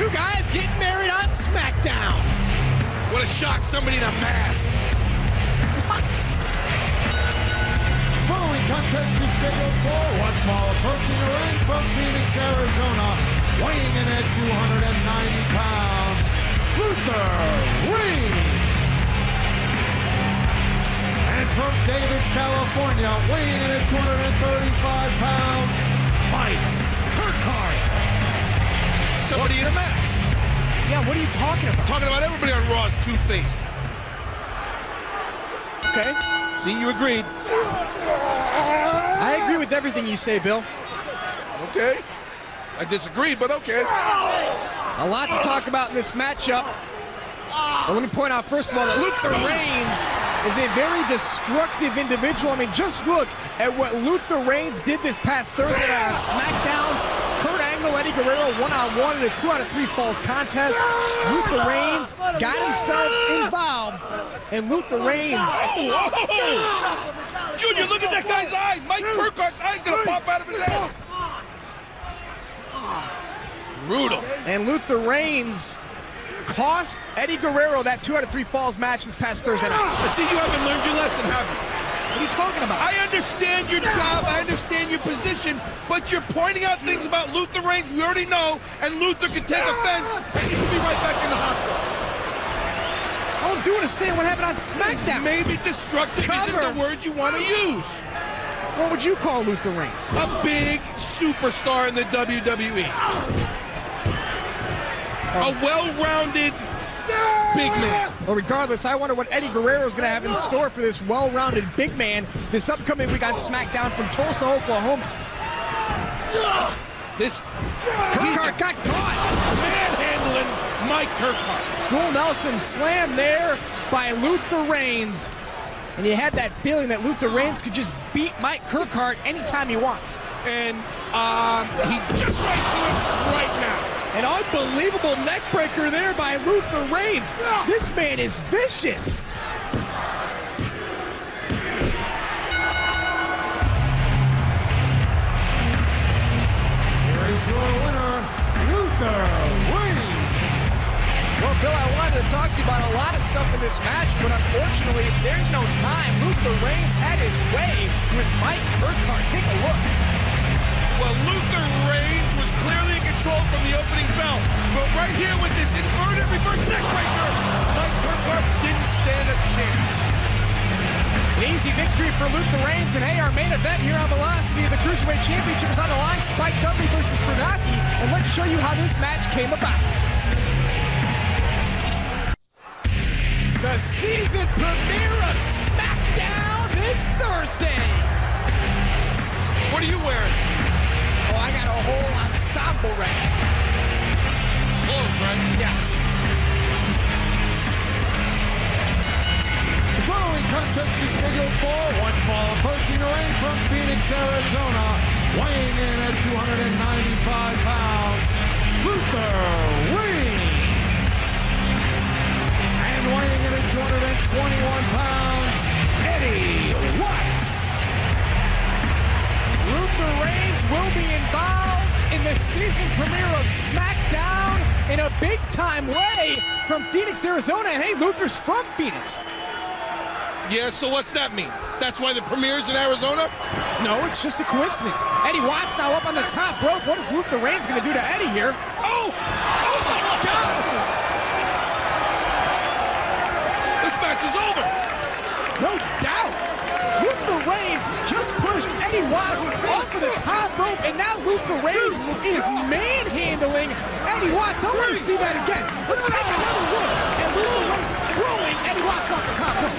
Two guys getting married on SmackDown. What a shock, somebody in a mask. What? Following contest is scheduled for one fall, approaching the ring from Phoenix, Arizona, weighing in at 290 pounds, Luther Reigns. And from Davis, California, weighing in at 235 pounds, Mike Kirkhart. Somebody in a mask. Yeah, what are you talking about? Talking about everybody on Raw is two-faced. Okay. See, you agreed. I agree with everything you say, Bill. Okay. I disagree, but okay. A lot to talk about in this matchup. But let me point out, first of all, that Luther Reigns is a very destructive individual. I mean, just look at what Luther Reigns did this past Thursday night on SmackDown. Kurt Angle, Eddie Guerrero, one-on-one in a 2 out of 3 falls contest. Luther Reigns got himself involved, and Luther Reigns... Oh! Junior, look at that guy's eye! Mike Kirkhart's eye's gonna pop out of his head! Brutal. And Luther Reigns cost Eddie Guerrero that 2 out of 3 falls match this past Thursday night. I see you haven't learned your lesson, have you? What are you talking about? I understand your job, I understand your position, but you're pointing out things about Luther Reigns we already know, and Luther can take offense, and you can be right back in the hospital. All I'm doing is saying what happened on SmackDown. Maybe destructive isn't the word you want to use. What would you call Luther Reigns? A big superstar in the WWE. A well-rounded big man. Well, regardless, I wonder what Eddie Guerrero is going to have in store for this well-rounded big man this upcoming week on SmackDown from Tulsa, Oklahoma. This Kirkhart got caught. Manhandling Mike Kirkhart. Full Nelson slam there by Luther Reigns. And you had that feeling that Luther Reigns could just beat Mike Kirkhart anytime he wants. And he just might do it right now. An unbelievable neck breaker there by Luther Reigns. This man is vicious. Here is your winner, Luther Reigns. Well, Bill, I wanted to talk to you about a lot of stuff in this match, but unfortunately, there's no time. Luther Reigns had his way with Mike Kirkhart. Take a look. Well, Luther Reigns was clearly in control from the opening bell. But right here with this inverted reverse neck breaker, Mike Kirkhart didn't stand a chance. An easy victory for Luther Reigns, and hey, our main event here on Velocity, the Cruiserweight Championship is on the line. Spike Dudley versus Funaki, and let's show you how this match came about. The season premiere of SmackDown this Thursday. What are you wearing? Oh, I got a whole ensemble ready. Clothes, right? Yes. The following contest is scheduled for one fall, approaching the ring from Phoenix, Arizona, weighing in at 295 pounds, Luther Reigns. And weighing in at 221 pounds, Eddie Watts. Luther Reigns will be involved in the season premiere of SmackDown in a big-time way from Phoenix, Arizona. And hey, Luther's from Phoenix. Yeah, so what's that mean? That's why the premiere's in Arizona? No, it's just a coincidence. Eddie Watts now up on the top rope. What is Luther Reigns going to do to Eddie here? Oh! Oh my God! This match is over! No doubt. Luther Reigns just pushed Eddie Watts off of the top rope, and now Luther Reigns is manhandling Eddie Watts. I want to see that again. Let's take another look at Luther Reigns throwing Eddie Watts off the top rope.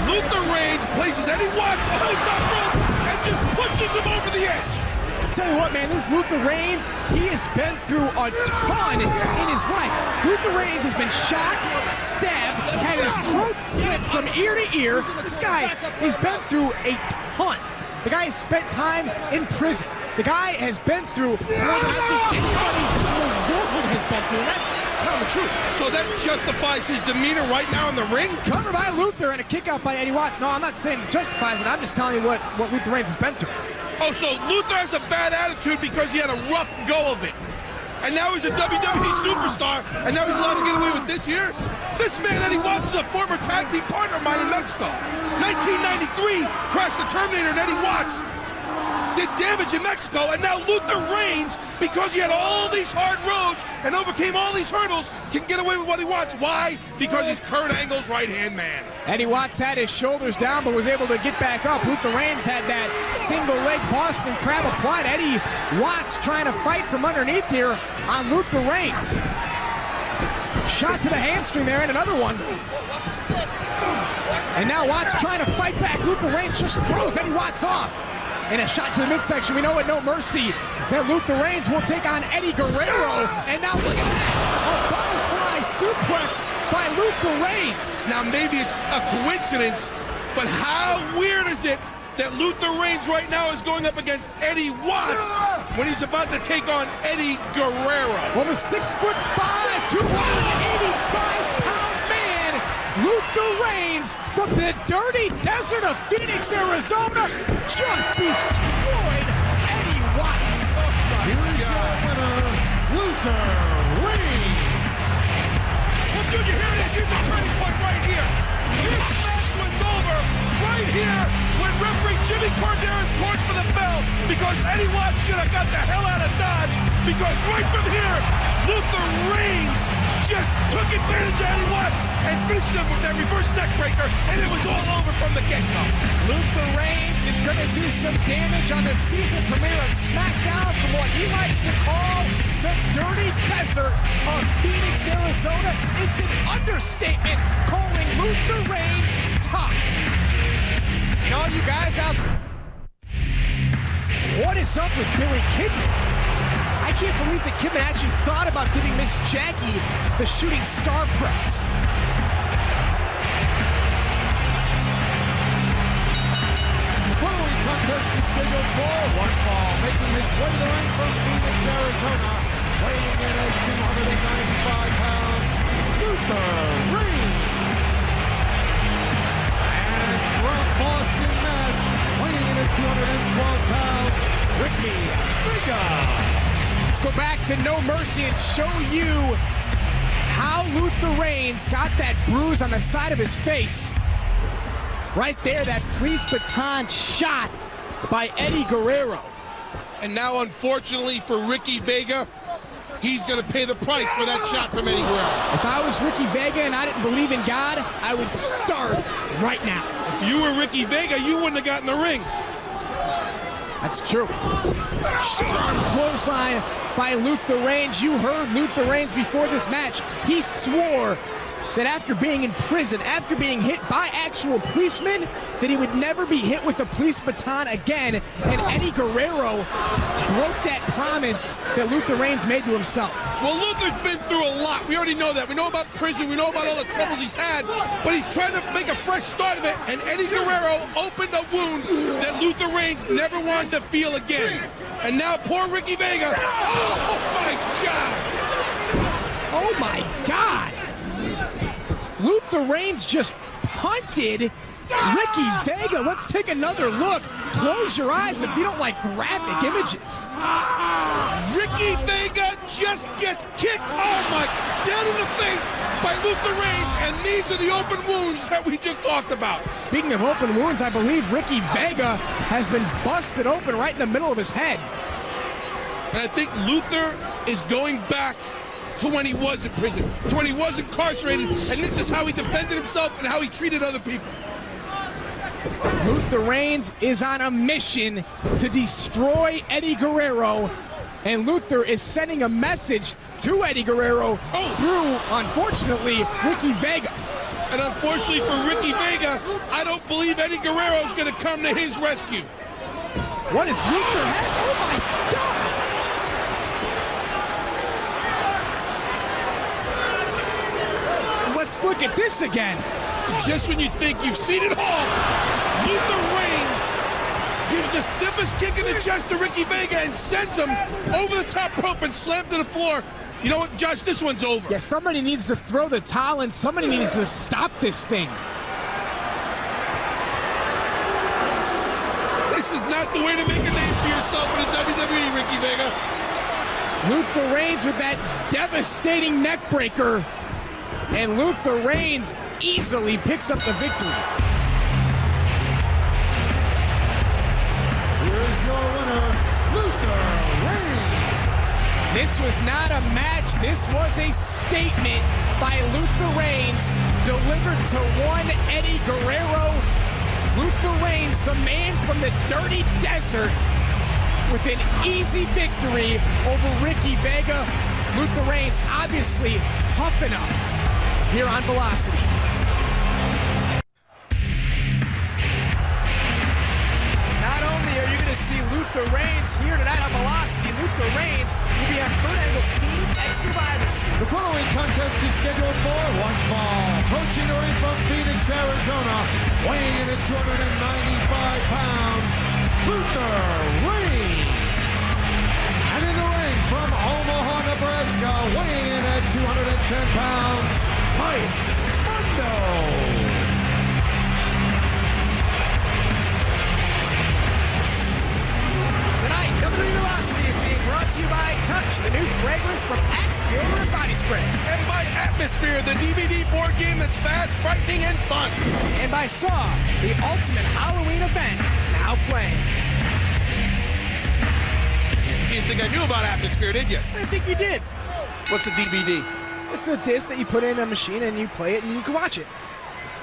Luther Reigns places Eddie Watts on the top rope and just pushes him over the edge. I tell you what, man, this Luther Reigns, he has been through a ton in his life. Luther Reigns has been shot, stabbed, had his throat slit from ear to ear. This guy has been through a ton. The guy has spent time in prison. The guy has been through more than I think anybody in the world has been through. And that's telling the truth. So that justifies his demeanor right now in the ring? Covered by Luther and a kick out by Eddie Watts. No, I'm not saying it justifies it. I'm just telling you what Luther Reigns has been through. Oh, so Luther has a bad attitude because he had a rough go of it. and now he's a WWE superstar, and now he's allowed to get away with this here? This man, Eddie Watts, is a former tag team partner of mine in Mexico. 1993, crashed the Terminator, and Eddie Watts did damage in Mexico, and now Luther Reigns, because he had all these hard roads and overcame all these hurdles, can get away with what he wants. Why? Because he's Kurt Angle's right-hand man. Eddie Watts had his shoulders down but was able to get back up. Luther Reigns had that single-leg Boston Crab applied. Eddie Watts trying to fight from underneath here on Luther Reigns. Shot to the hamstring there, and another one. And now Watts trying to fight back. Luther Reigns just throws Eddie Watts off. And a shot to the midsection. We know at No Mercy that Luther Reigns will take on Eddie Guerrero. And now look at that. A butterfly suplex by Luther Reigns. Now maybe it's a coincidence, but how weird is it that Luther Reigns right now is going up against Eddie Watts when he's about to take on Eddie Guerrero? Well, the 6'5", 285-pound man, Luther Reigns, from the dirty desert of Phoenix, Arizona, just destroyed Eddie Watts. Here is your winner, Luther Reigns. Well, dude, you hear this? Here's the turning point right here. This match was over right here when referee Jimmy Corderas called for the bell because Eddie Watts should have got the hell out of Dodge, because right from here, Luther Reigns just took advantage of Eddie Watts and finished him with that reverse neck breaker, and it was all over from the get-go. Luther Reigns is going to do some damage on the season premiere of SmackDown from what he likes to call the dirty desert of Phoenix, Arizona. It's an understatement calling Luther Reigns tough. And all you guys out there, what is up with Billy Kidman? I can't believe that Kidman actually thought about giving Miss Jackie the shooting star press. Following contest is scheduled for one fall, making his way to the ring from Phoenix, Arizona, weighing in at 295 pounds, Luther Reigns. And from Boston, Mass, weighing in at 212 pounds, Ricky Vega. Let's go back to No Mercy and show you how Luther Reigns got that bruise on the side of his face. Right there, that police baton shot by Eddie Guerrero. And now, unfortunately for Ricky Vega, he's going to pay the price for that shot from Eddie Guerrero. If I was Ricky Vega and I didn't believe in God, I would start right now. If you were Ricky Vega, you wouldn't have gotten the ring. That's true. Strong clothesline by Luther Reigns. You heard Luther Reigns before this match. He swore that after being in prison, after being hit by actual policemen, that he would never be hit with the police baton again. And Eddie Guerrero broke that promise that Luther Reigns made to himself. Well, Luther's been through a lot. We already know that. We know about prison. We know about all the troubles he's had. But he's trying to make a fresh start of it. And Eddie Guerrero opened a wound that Luther Reigns never wanted to feel again. And now poor Ricky Vega. Oh, my God. Oh, my God. Luther Reigns just punted Ricky Vega. Let's take another look. Close your eyes if you don't like graphic images. Ricky Vega just gets kicked, oh my, dead in the face by Luther Reigns, and these are the open wounds that we just talked about. Speaking of open wounds, I believe Ricky Vega has been busted open right in the middle of his head. And I think Luther is going back to when he was in prison, to when he was incarcerated, and this is how he defended himself and how he treated other people. Luther Reigns is on a mission to destroy Eddie Guerrero, and Luther is sending a message to Eddie Guerrero through, unfortunately, Ricky Vega. And unfortunately for Ricky Vega, I don't believe Eddie Guerrero is going to come to his rescue. What is Luther had? Oh my God! Let's look at this again. Just when you think you've seen it all, Luther Reigns gives the stiffest kick in the chest to Ricky Vega and sends him over the top rope and slammed to the floor. You know what, Josh? This one's over. Yeah, somebody needs to throw the towel in. Somebody needs to stop this thing. This is not the way to make a name for yourself in the WWE, Ricky Vega. Luther Reigns with that devastating neck breaker. And Luther Reigns easily picks up the victory. Here's your winner, Luther Reigns. This was not a match. This was a statement by Luther Reigns, delivered to one Eddie Guerrero. Luther Reigns, the man from the dirty desert, with an easy victory over Ricky Vega. Luther Reigns obviously tough enough here on Velocity. Not only are you going to see Luther Reigns here tonight on Velocity, Luther Reigns will be on Kurt Angle's team at Survivor Series. The following contest is scheduled for one fall. Approaching the ring from Phoenix, Arizona, weighing in at 295 pounds, Luther Reigns. And in the ring from Omaha, Nebraska, weighing in at 210 pounds, Mike Mondo. Tonight, WWE Velocity is being brought to you by Touch, the new fragrance from Axe Deodorant Body Spray. And by Atmosphere, the DVD board game that's fast, frightening, and fun. And by Saw, the ultimate Halloween event, now playing. You didn't think I knew about Atmosphere, did you? I think you did. What's a DVD? It's a disc that you put in a machine and you play it and you can watch it.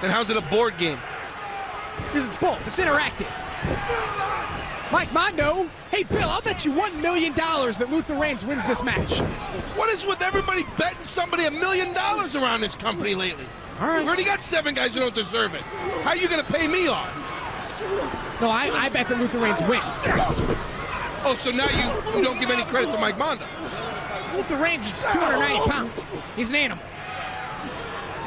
Then how's it a board game? Because it's both. It's interactive. Mike Mondo, hey Bill, I'll bet you $1 million that Luther Reigns wins this match. What is with everybody betting somebody $1 million around this company lately? All right. We already got 7 guys who don't deserve it. How are you going to pay me off? No, I bet that Luther Reigns wins. Oh, so now you don't give any credit to Mike Mondo. Luther Reigns is 290 pounds. He's an animal.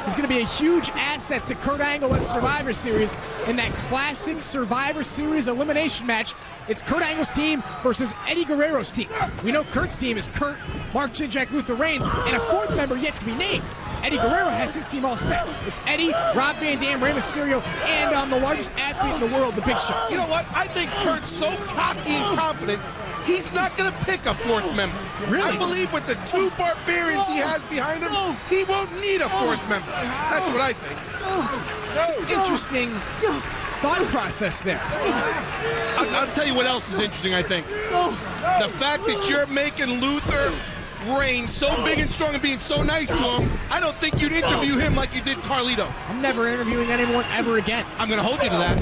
He's going to be a huge asset to Kurt Angle at Survivor Series in that classic Survivor Series elimination match. It's Kurt Angle's team versus Eddie Guerrero's team. We know Kurt's team is Kurt, Mark Jindrak, Luther Reigns, and a 4th member yet to be named. Eddie Guerrero has his team all set. It's Eddie, Rob Van Dam, Rey Mysterio, and the largest athlete in the world, the Big Show. You know what? I think Kurt's so cocky and confident, he's not going to pick a 4th member. Really? I believe with the 2 barbarians he has behind him, he won't need a 4th member. That's what I think. It's an interesting thought process there. I'll tell you what else is interesting, I think. The fact that you're making Luther Reigns so big and strong and being so nice to him, I don't think you'd interview him like you did Carlito. I'm never interviewing anyone ever again. I'm going to hold you to that.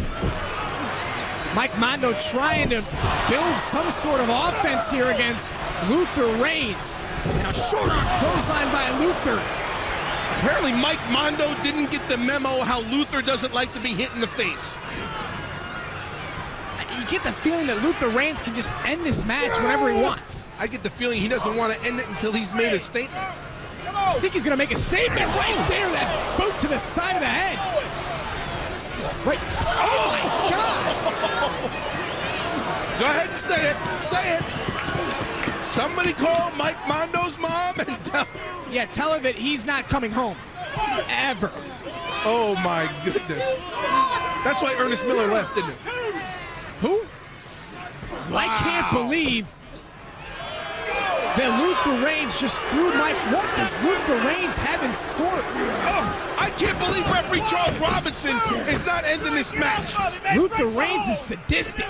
Mike Mondo trying to build some sort of offense here against Luther Reigns. And a short arm clothesline by Luther. Apparently Mike Mondo didn't get the memo how Luther doesn't like to be hit in the face. You get the feeling that Luther Reigns can just end this match whenever he wants. I get the feeling he doesn't want to end it until he's made a statement. I think he's going to make a statement right there. That boot to the side of the head. Wait. Oh, my God. Go ahead and say it. Say it. Somebody call Mike Mondo's mom and tell her. Yeah, tell her that he's not coming home. Ever. Oh, my goodness. That's why Ernest Miller left, didn't it? Who? Wow. I can't believe that Luther Reigns just threw Mike. What does Luther Reigns have in store? Oh, I can't believe referee Charles Robinson is not ending this match. Luther Reigns is sadistic.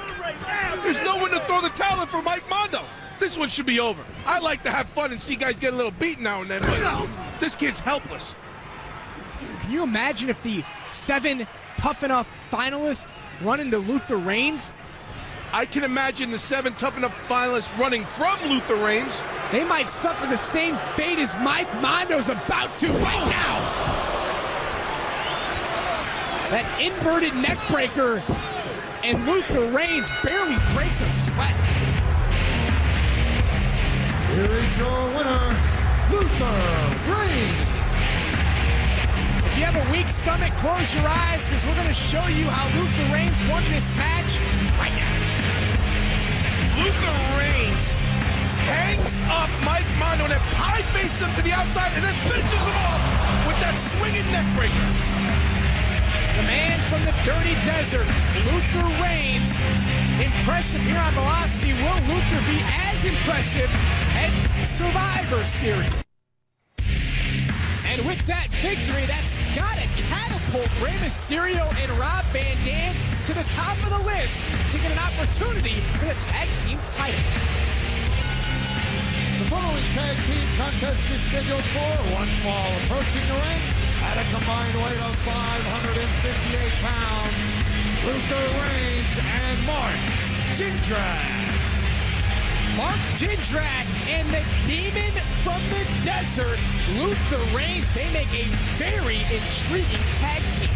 There's no one to throw the towel in for Mike Mondo. This one should be over. I like to have fun and see guys get a little beaten now and then, but this kid's helpless. Can you imagine if the 7 Tough Enough finalists run into Luther Reigns? I can imagine the 7 Tough Enough finalists running from Luther Reigns. They might suffer the same fate as Mike Mondo's about to right now. That inverted neck breaker, and Luther Reigns barely breaks a sweat. Here is your winner, Luther Reigns. If you have a weak stomach, close your eyes, because we're going to show you how Luther Reigns won this match right now. Luther Reigns hangs up Mike Mondo and then pie faces him to the outside and then finishes him off with that swinging neck breaker. The man from the dirty desert, Luther Reigns. Impressive here on Velocity. Will Luther be as impressive at Survivor Series. And with that victory, that's got to catapult Rey Mysterio and Rob Van Dam to the top of the list to get an opportunity for the tag team titles. The following tag team contest is scheduled for one fall. Approaching the ring at a combined weight of 558 pounds, Luther Reigns and Mark Jindrak. Mark Jindrak and the Demon from the Desert, Luther Reigns, they make a very intriguing tag team.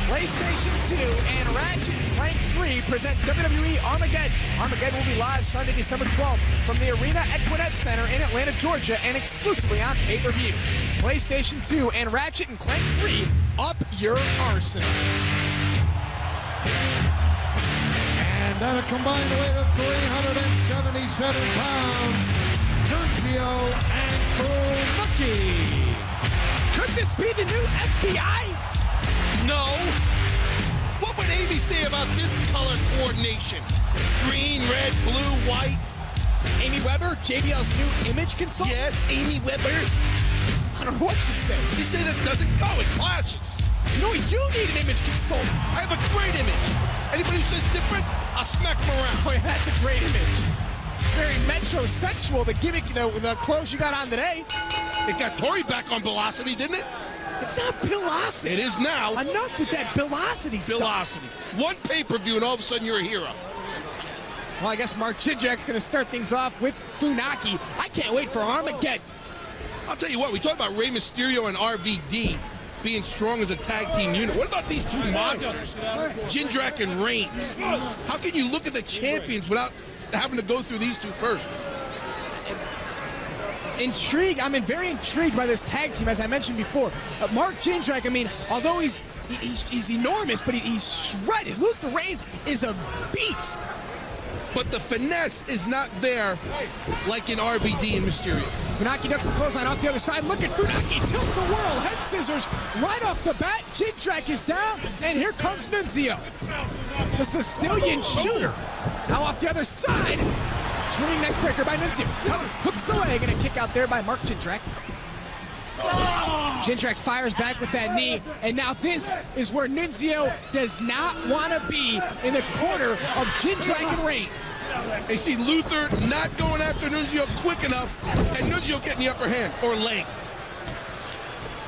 PlayStation 2 and Ratchet & Clank 3 present WWE Armageddon. Armageddon will be live Sunday, December 12th from the Arena at Gwinnett Center in Atlanta, Georgia, and exclusively on pay-per-view. PlayStation 2 and Ratchet & Clank 3, up your arsenal. And at a combined weight of 377 pounds, Nunzio and Funaki. Could this be the new FBI? No. What would Amy say about this color coordination? Green, red, blue, white. Amy Weber, JBL's new image consultant? Yes, Amy Weber. I don't know what she said. She said it doesn't go, it clashes. No, you need an image consultant. I have a great image. Anybody who says different, I'll smack them around. Oh, yeah, that's a great image. It's very metrosexual, the gimmick, the clothes you got on today. It got Tori back on Velocity, didn't it? It's not Velocity. It is now. Enough with that Velocity stuff. Velocity. One pay-per-view and all of a sudden you're a hero. Well, I guess Mark Jindrak's going to start things off with Funaki. I can't wait for Armageddon. I'll tell you what, we talked about Rey Mysterio and RVD being strong as a tag team unit. What about these two monsters, Jindrak and Reigns? How can you look at the champions without having to go through these two first? Intrigued. I'm very intrigued by this tag team, as I mentioned before. Mark Jindrak, I mean, although he's enormous, but he's shredded. Luther Reigns is a beast. But the finesse is not there like in RVD and Mysterio. Funaki ducks the clothesline off the other side. Look at Funaki, tilt to whirl, head scissors right off the bat. Jindrak is down, and here comes Nunzio, the Sicilian shooter. Now off the other side, swinging neck breaker by Nunzio. Cover, hooks the leg, and a kick out there by Mark Jindrak. Jindrak fires back with that knee, and now this is where Nunzio does not want to be, in the corner of Jindrak and Reigns. They see Luther not going after Nunzio quick enough, and Nunzio getting the upper hand, or leg.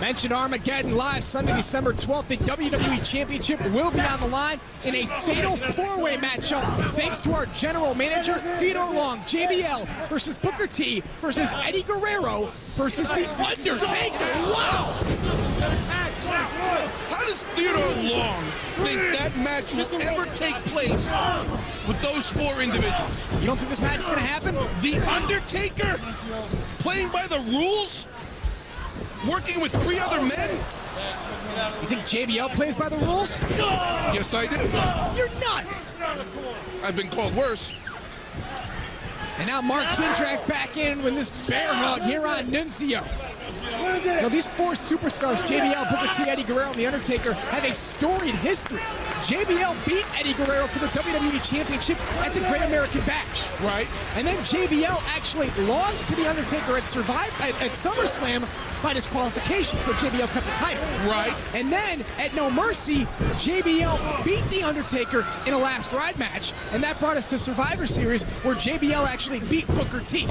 Mentioned Armageddon live Sunday, December 12th. The WWE Championship will be on the line in a fatal four-way matchup thanks to our general manager, Theodore Long. JBL versus Booker T versus Eddie Guerrero versus The Undertaker. Wow! How does Theodore Long think that match will ever take place with those four individuals? You don't think this match is going to happen? The Undertaker playing by the rules? Working with three other men? You think JBL plays by the rules? Yes, I do. You're nuts! I've been called worse. And now Mark Jindrak back in with this bear hug here on Nunzio. Now these four superstars, JBL, Booker T, Eddie Guerrero, and The Undertaker, have a storied history. JBL beat Eddie Guerrero for the WWE Championship at the Great American Bash. Right. And then JBL actually lost to The Undertaker at SummerSlam by disqualification, so JBL kept the title. Right. And then at No Mercy, JBL beat The Undertaker in a last ride match, and that brought us to Survivor Series, where JBL actually beat Booker T.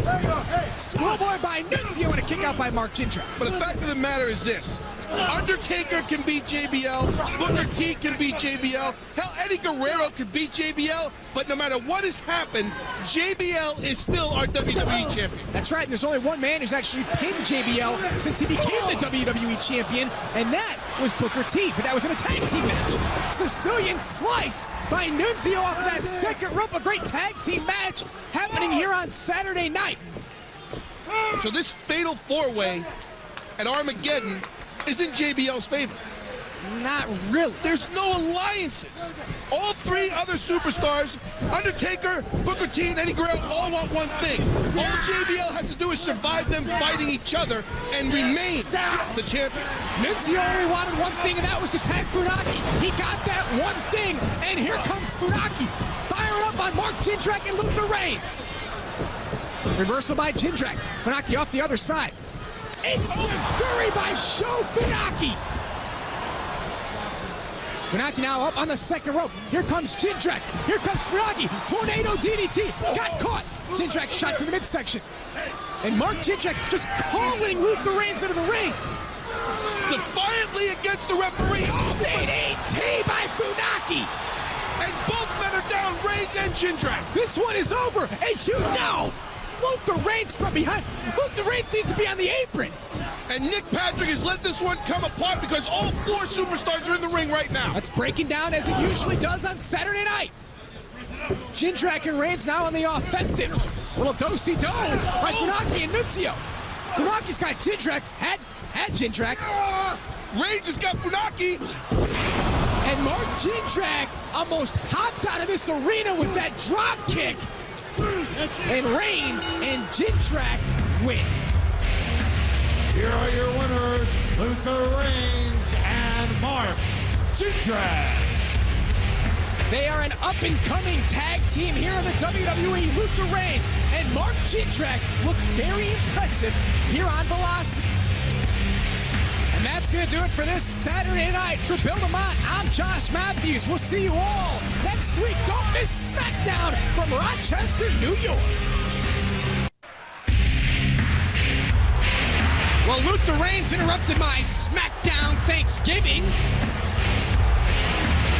Schoolboy by Nunzio and a kick out by Mark Jindrak. But the fact of the matter is this. Undertaker can beat JBL, Booker T can beat JBL, hell, Eddie Guerrero can beat JBL, but no matter what has happened, JBL is still our WWE champion. That's right, and there's only one man who's actually pinned JBL since he became the WWE champion, and that was Booker T, but that was in a tag team match. Sicilian slice by Nunzio off of that second rope, a great tag team match happening here on Saturday night. So this fatal four-way at Armageddon is in JBL's favor. Not really. There's no alliances. All three other superstars, Undertaker, Booker T, and Eddie Guerrero, all want one thing. All JBL has to do is survive them fighting each other and remain the champion. Nunzio only wanted one thing, and that was to tag Funaki. He got that one thing, and here comes Funaki, firing up on Mark Jindrak and Luther Reigns. Reversal by Jindrak. Funaki off the other side. It's Rory by Funaki. Funaki now up on the second rope. Here comes Jindrak. Here comes Funaki. Tornado DDT. Got caught. Jindrak shot to the midsection. And Mark Jindrak just calling Luther Reigns into the ring. Defiantly against the referee. Oh, DDT by Funaki. And both men are down, Reigns and Jindrak. This one is over. And you know, Luther Reigns from behind. Luther Reigns needs to be on the apron. And Nick Patrick has let this one come apart because all four superstars are in the ring right now. That's breaking down as it usually does on Saturday night. Jindrak and Reigns now on the offensive. Little do-si-do by Funaki and Nunzio. Funaki's got Jindrak, had Jindrak. Reigns has got Funaki. And Mark Jindrak almost hopped out of this arena with that drop kick. And Reigns and Jindrak win. Here are your winners, Luther Reigns and Mark Jindrak. They are an up-and-coming tag team here in the WWE. Luther Reigns and Mark Jindrak look very impressive here on Velocity. And that's going to do it for this Saturday night. For Bill Lamont, I'm Josh Matthews. We'll see you all next week. Don't miss SmackDown from Rochester, New York. Well, Luther Reigns interrupted my SmackDown Thanksgiving.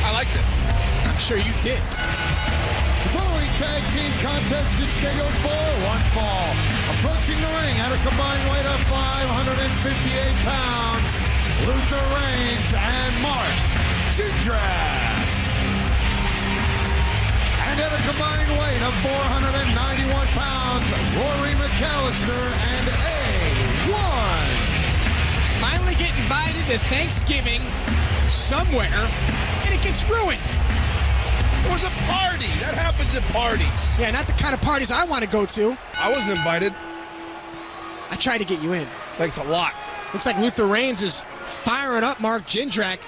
I liked it. I'm sure you did. The following tag team contest is scheduled for one fall. Approaching the ring at a combined weight of 558 pounds, Luther Reigns and Mark Jindrak. And at a combined weight of 491 pounds, Rory McAllister and A1. Finally get invited to Thanksgiving somewhere, and it gets ruined. It was a party. That happens at parties. Yeah, not the kind of parties I want to go to. I wasn't invited. I tried to get you in. Thanks a lot. Looks like Luther Reigns is firing up Mark Jindrak.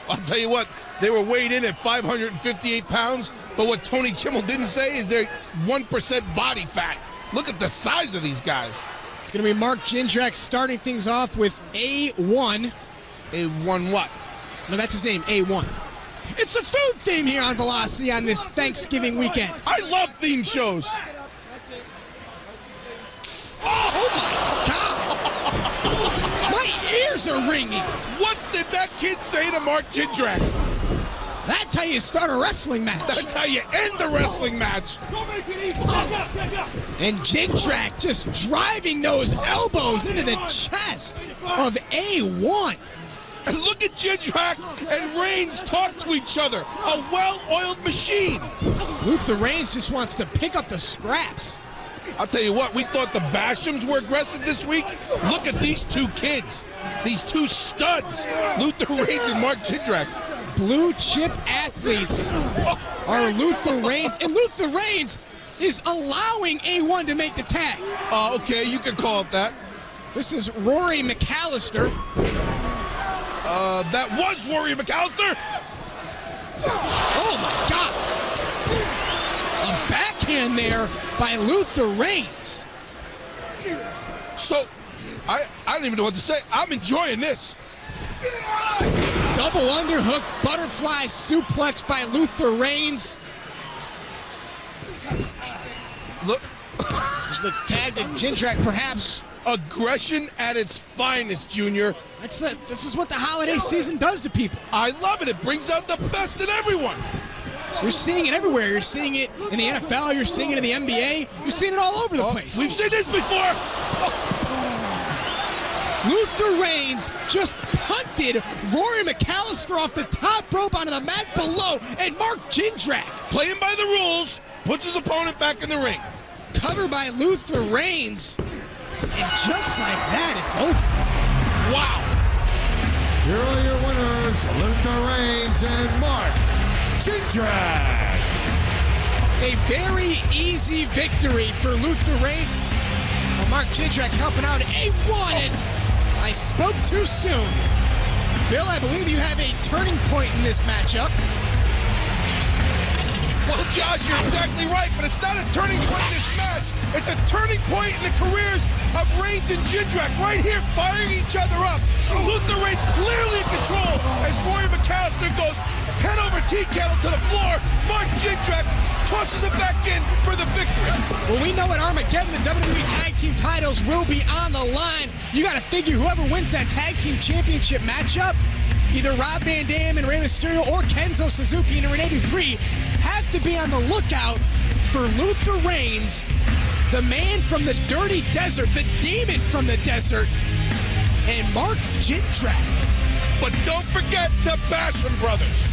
I'll tell you what, they were weighed in at 558 pounds, but what Tony Chimmel didn't say is they're 1% body fat. Look at the size of these guys. It's going to be Mark Jindrak starting things off with A1. A1 what? No, that's his name, A1. It's a food theme here on Velocity on this Thanksgiving weekend. I love theme shows. Oh my God! My ears are ringing. What did that kid say to Mark Jindrak? That's how you start a wrestling match. That's how you end the wrestling match. And Jindrak just driving those elbows into the chest of A1. And look at Jindrak and Reigns talk to each other. A well-oiled machine. Luther Reigns just wants to pick up the scraps. I'll tell you what, we thought the Bashams were aggressive this week. Look at these two kids. These two studs. Luther Reigns and Mark Jindrak. Blue chip athletes are Luther Reigns. And Luther Reigns is allowing A1 to make the tag. Okay, you can call it that. This is Rory McAllister. That was Rory McAllister. Oh my God! A backhand there by Luther Reigns. So, I don't even know what to say. I'm enjoying this. Double underhook, butterfly suplex by Luther Reigns. Look. There's the tag to Jindrak, perhaps. Aggression at its finest, Junior. This is what the holiday season does to people. I love it. It brings out the best in everyone. You're seeing it everywhere. You're seeing it in the NFL. You're seeing it in the NBA. You're seeing it all over the place. We've seen this before. Luther Reigns just punted Rory McAllister off the top rope onto the mat below, and Mark Jindrak, playing by the rules, puts his opponent back in the ring. Covered by Luther Reigns, and just like that, it's over. Wow. Here are your winners, Luther Reigns and Mark Jindrak. A very easy victory for Luther Reigns. Well, Mark Jindrak helping out A1, and I spoke too soon. Bill, I believe you have a turning point in this matchup. Well, Josh, you're exactly right, but it's not a turning point in this match. It's a turning point in the careers of Reigns and Jindrak. Right here, firing each other up. Luther Reigns clearly in control as Rory McAllister goes head over tea kettle to the floor. Mark Jindrak tosses it back in for the victory. Well, we know at Armageddon the WWE Tag Team titles will be on the line. You got to figure whoever wins that Tag Team Championship matchup, either Rob Van Dam and Rey Mysterio or Kenzo Suzuki and Rene Dupree, have to be on the lookout for Luther Reigns, the man from the dirty desert, the demon from the desert, and Mark Jindrak. But don't forget the Basham brothers.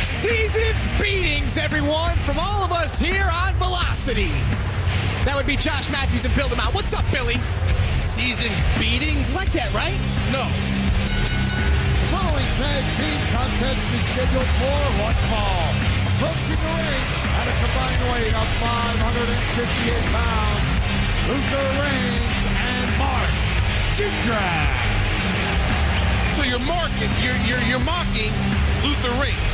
Season's beatings, everyone, from all of us here on Velocity. That would be Josh Matthews and Bill DeMott. What's up, Billy? Season's beatings? Like that, right? No. The following tag team contest is scheduled for one fall. Approaching the ring at a combined weight of 558 pounds, Luther Reigns and Mark Jindrak. So you're mocking Luther Reigns.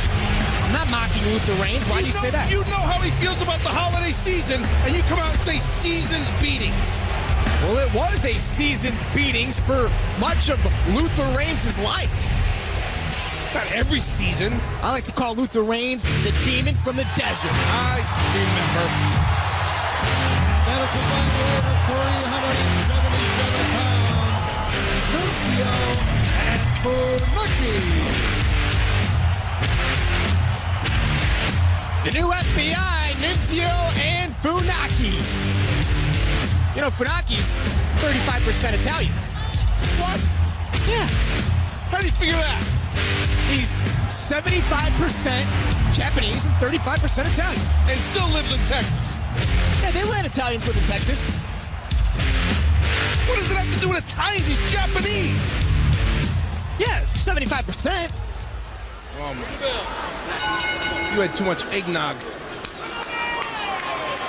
I'm not mocking Luther Reigns. Why do you say that? You know how he feels about the holiday season, and you come out and say season's beatings. Well, it was a season's beatings for much of Luther Reigns' life. Not every season. I like to call Luther Reigns the demon from the desert. I remember. At a combined weight of 377 pounds, Nunzio and Funaki. The new FBI, Nunzio and Funaki. You know, Funaki's 35% Italian. What? Yeah. How do you figure that? He's 75% Japanese and 35% Italian. And still lives in Texas. Yeah, they let Italians live in Texas. What does it have to do with Italians? He's Japanese. Yeah, 75%. Oh my. You had too much eggnog.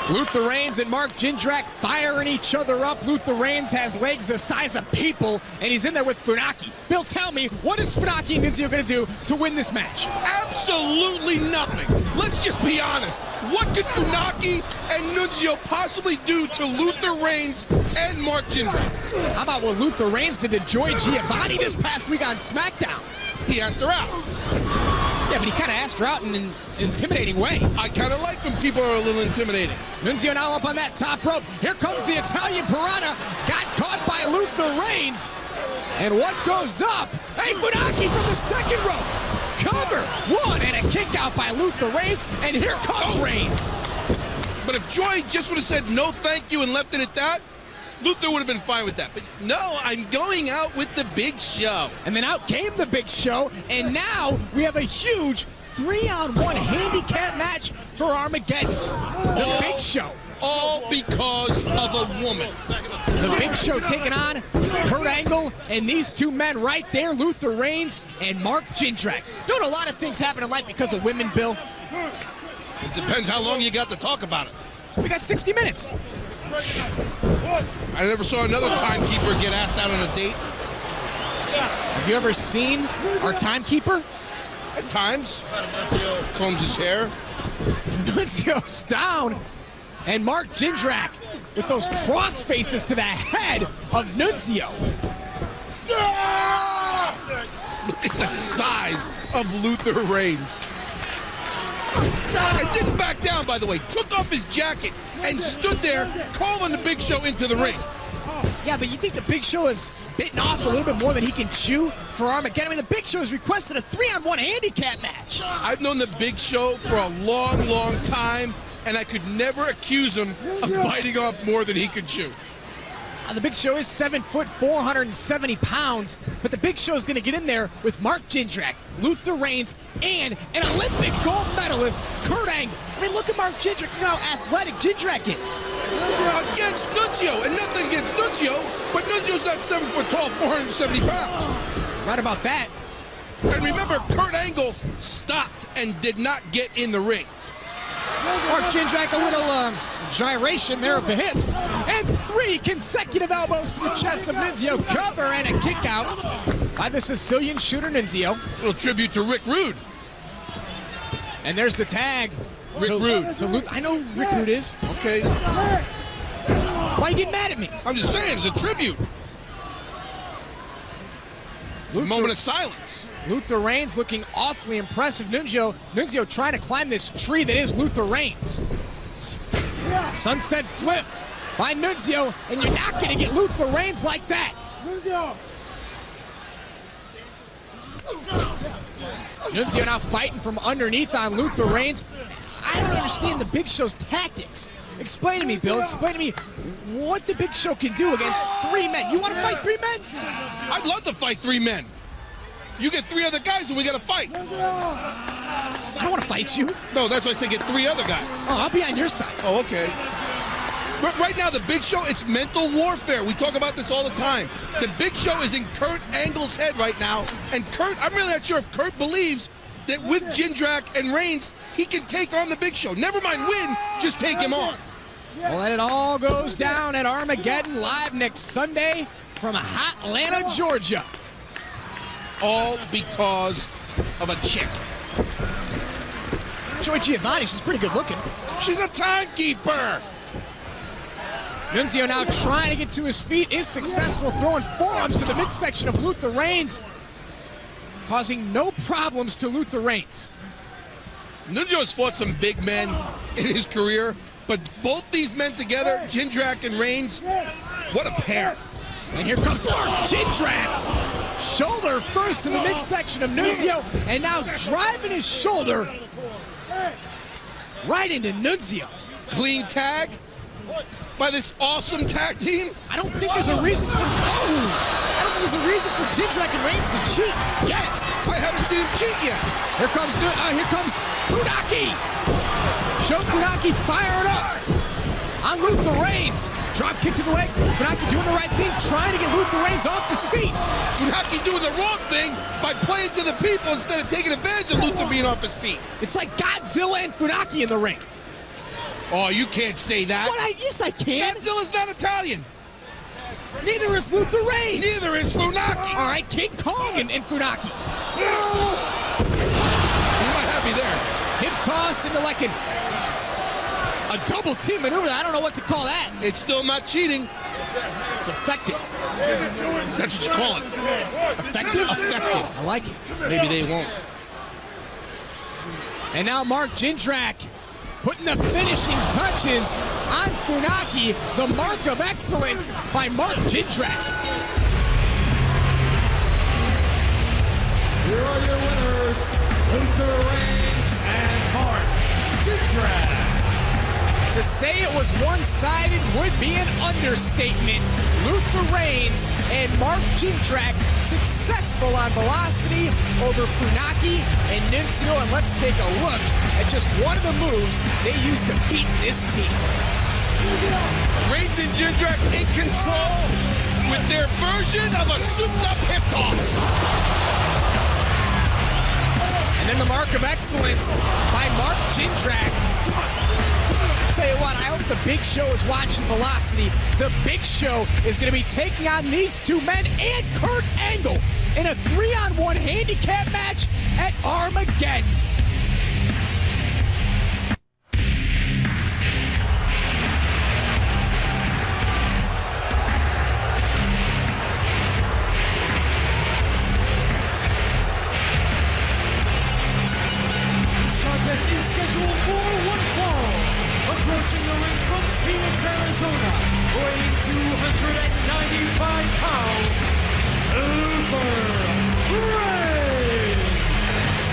Luther Reigns and Mark Jindrak firing each other up. Luther Reigns has legs the size of people, and he's in there with Funaki. Bill, tell me, what is Funaki and Nunzio going to do to win this match? Absolutely nothing. Let's just be honest. What could Funaki and Nunzio possibly do to Luther Reigns and Mark Jindrak? How about what Luther Reigns did to Joy Giovanni this past week on SmackDown? He asked her out. Yeah, but he kind of asked her out in an intimidating way. I kind of like when people are a little intimidating. Nunzio now up on that top rope. Here comes the Italian Piranha. Got caught by Luther Reigns. And what goes up? Hey, Funaki from the second rope. Cover. One and a kick out by Luther Reigns. And here comes Reigns. But if Joy just would have said no thank you and left it at that, Luther would have been fine with that. But no, I'm going out with the Big Show. And then out came the Big Show. And now we have a huge 3-on-1 handicap match for Armageddon. The Big Show. All because of a woman. The Big Show taking on Kurt Angle and these two men right there, Luther Reigns and Mark Jindrak. Don't a lot of things happen in life because of women, Bill? It depends how long you got to talk about it. We got 60 minutes. I never saw another timekeeper get asked out on a date. Have you ever seen our timekeeper? At times. Combs his hair. Nunzio's down. And Mark Jindrak with those cross faces to the head of Nunzio. Look at the size of Luther Reigns. And didn't back down, by the way. Took off his jacket and stood there calling the Big Show into the ring. Yeah, but you think the Big Show has bitten off a little bit more than he can chew for Armageddon? I mean, the Big Show has requested a 3-on-1 handicap match. I've known the Big Show for a long, long time, and I could never accuse him of biting off more than he could chew. The Big Show is 7 foot, 470 pounds, but the Big Show is going to get in there with Mark Jindrak, Luther Reigns, and an Olympic gold medalist, Kurt Angle. I mean, look at Mark Jindrak. Look how athletic Jindrak is. Against Nunzio, and nothing against Nunzio, but Nunzio's not 7 foot tall, 470 pounds. Right about that. And remember, Kurt Angle stopped and did not get in the ring. Mark Jindrak, a little gyration there of the hips. And 3 consecutive elbows to the chest of Nunzio. Cover and a kick out by the Sicilian shooter Nunzio. A little tribute to Rick Rude. And there's the tag. Rick Rude. To Luther. I know who Rick Rude is. Okay. Why you getting mad at me? I'm just saying, it's a tribute. Moment of silence. Luther Reigns looking awfully impressive. Nunzio trying to climb this tree that is Luther Reigns. Sunset flip by Nunzio, and you're not going to get Luther Reigns like that. Nunzio now fighting from underneath on Luther Reigns. I don't understand the Big Show's tactics. Explain to me, Bill. Explain to me what the Big Show can do against 3 men. You want to fight 3 men? I'd love to fight 3 men. You get 3 other guys and we got to fight. I don't want to fight you. No, that's why I say get 3 other guys. Oh, I'll be on your side. Oh, okay. Right now, the Big Show, it's mental warfare. We talk about this all the time. The Big Show is in Kurt Angle's head right now. And Kurt, I'm really not sure if Kurt believes that with Jindrak and Reigns, he can take on the Big Show. Never mind win, just take him on. Well, and it all goes down at Armageddon live next Sunday from Atlanta, Georgia. All because of a chick. Joy Giovanni, she's pretty good looking. She's a timekeeper. Nunzio now trying to get to his feet, is successful, throwing forearms to the midsection of Luther Reigns, causing no problems to Luther Reigns. Nunzio has fought some big men in his career, but both these men together, Jindrak and Reigns, what a pair. And here comes Mark Jindrak. Shoulder first to the midsection of Nunzio, and now driving his shoulder right into Nunzio. Clean tag by this awesome tag team. I don't think there's a reason for Jindrak and Reigns to cheat yet. I haven't seen him cheat yet. Here comes Funaki. Show Funaki firing up on Luther Reigns. Drop kick to the leg. Funaki doing the right thing, trying to get Luther Reigns off his feet. Funaki doing the wrong thing by playing to the people instead of taking advantage of Luther being off his feet. It's like Godzilla and Funaki in the ring. Oh, you can't say that. Yes, I can. Godzilla's not Italian. Neither is Luther Reigns. Neither is Funaki. All right, King Kong and Funaki. You might have me there. Hip toss into like a double team maneuver. I don't know what to call that. It's still not cheating. It's effective. That's what you call it. Effective? Effective. I like it. Maybe they won't. And now Mark Jindrak putting the finishing touches on Funaki, the mark of excellence by Mark Jindrak. Here are your winners, Luther Reigns and Mark Jindrak. To say it was one-sided would be an understatement. Luther Reigns and Mark Jindrak successful on Velocity over Funaki and Nunzio. And let's take a look at just one of the moves they used to beat this team. Reigns and Jindrak in control with their version of a souped-up hip toss. And then the mark of excellence by Mark Jindrak. Tell you what, I hope the Big Show is watching Velocity. The Big Show is going to be taking on these 2 men and Kurt Angle in a 3-on-1 handicap match at Armageddon. This contest is scheduled for 1 fall. Approaching the ring from Phoenix, Arizona, weighing 295 pounds, Luther Reigns.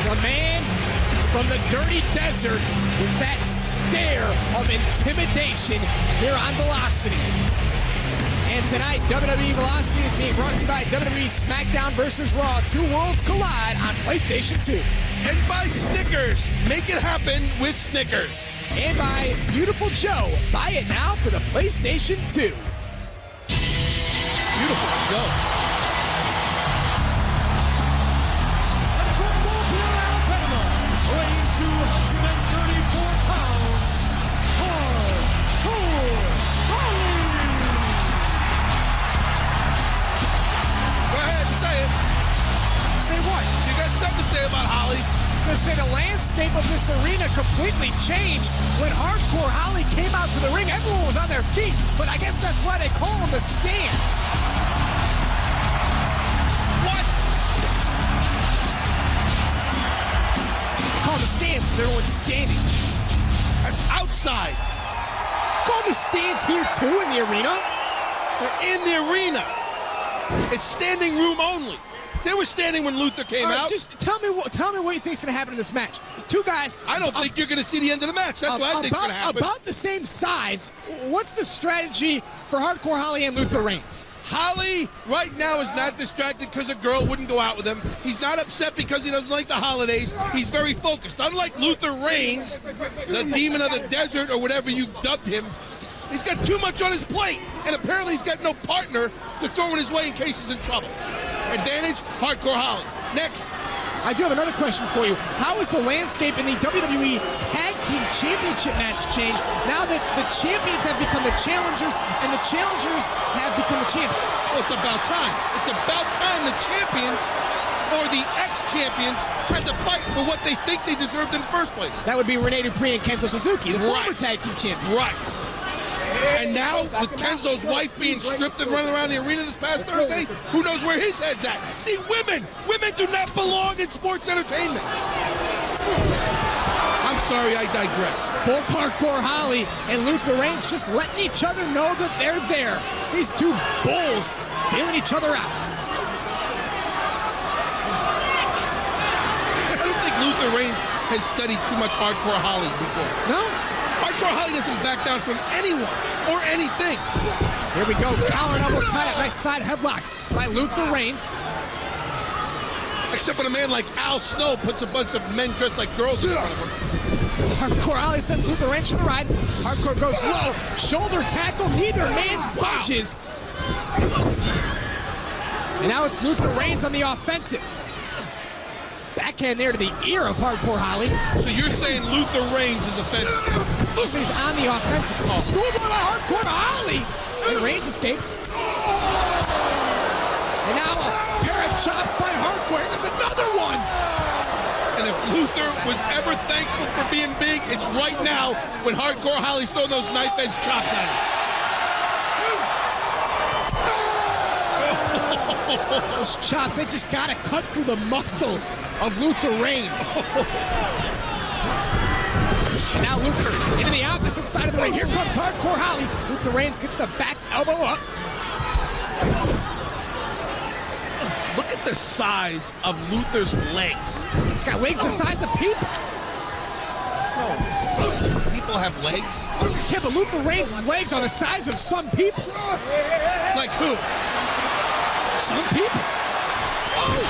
The man from the dirty desert with that stare of intimidation here on Velocity. And tonight, WWE Velocity is being brought to you by WWE SmackDown vs. Raw. 2 worlds collide on PlayStation 2. And by Snickers. Make it happen with Snickers. And by Beautiful Joe. Buy it now for the PlayStation 2. Beautiful Joe. And from Mobile, Alabama, weighing 234 pounds, Hardcore Holly. Go ahead, say it. Say what? You got something to say about Holly? I was going to say the landscape landscape of this arena completely changed when Hardcore Holly came out to the ring. Everyone was on their feet, but I guess that's why they call them the stands. What? They call them the stands because everyone's standing. That's outside. Call the stands here too in the arena? They're in the arena. It's standing room only. They were standing when Luther came out. Just tell me what you think's going to happen in this match. Two guys. I don't think you're going to see the end of the match. That's what I think's going to happen. About the same size. What's the strategy for Hardcore Holly and Luther Reigns? Holly right now is not distracted because a girl wouldn't go out with him. He's not upset because he doesn't like the holidays. He's very focused. Unlike Luther Reigns, the demon of the desert or whatever you've dubbed him, he's got too much on his plate, and apparently he's got no partner to throw in his way in case he's in trouble. Advantage, Hardcore Holly. Next. I do have another question for you. How has the landscape in the WWE Tag Team Championship match changed now that the champions have become the challengers and the challengers have become the champions? Well, it's about time. It's about time the champions or the ex-champions had to fight for what they think they deserved in the first place. That would be Rene Dupree and Kenzo Suzuki, the former Right. Tag Team champions. Right. And now, with Kenzo's wife being stripped and running around the arena this past Thursday, who knows where his head's at? See, women do not belong in sports entertainment. I'm sorry, I digress. Both Hardcore Holly and Luther Reigns just letting each other know that they're there. These two bulls feeling each other out. I don't think Luther Reigns has studied too much Hardcore Holly before. No? Hardcore Holly doesn't back down from anyone or anything. Here we go. Collar and elbow tie up. Nice side headlock by Luther Reigns. Except when a man like Al Snow puts a bunch of men dressed like girls in front of him. Hardcore Holly sends Luther Reigns to the ride. Hardcore goes low. Shoulder tackle. Neither man budges. And now it's Luther Reigns on the offensive. Backhand there to the ear of Hardcore Holly. So you're saying Luther Reigns is offensive? He's on the offensive. Schoolboy by Hardcore Holly. And Reigns escapes. And now a pair of chops by Hardcore. Here comes another one. And if Luther was ever thankful for being big, it's right now when Hardcore Holly's throwing those knife edge chops at him. Those chops, they just gotta cut through the muscle of Luther Reigns. And now Luther into the opposite side of the ring. Here comes Hardcore Holly. Luther Reigns gets the back elbow up. Look at the size of Luther's legs. He's got legs the size of people. No, people have legs. Yeah, but Luther Reigns' legs are the size of some people. Like who? Some people. Oh!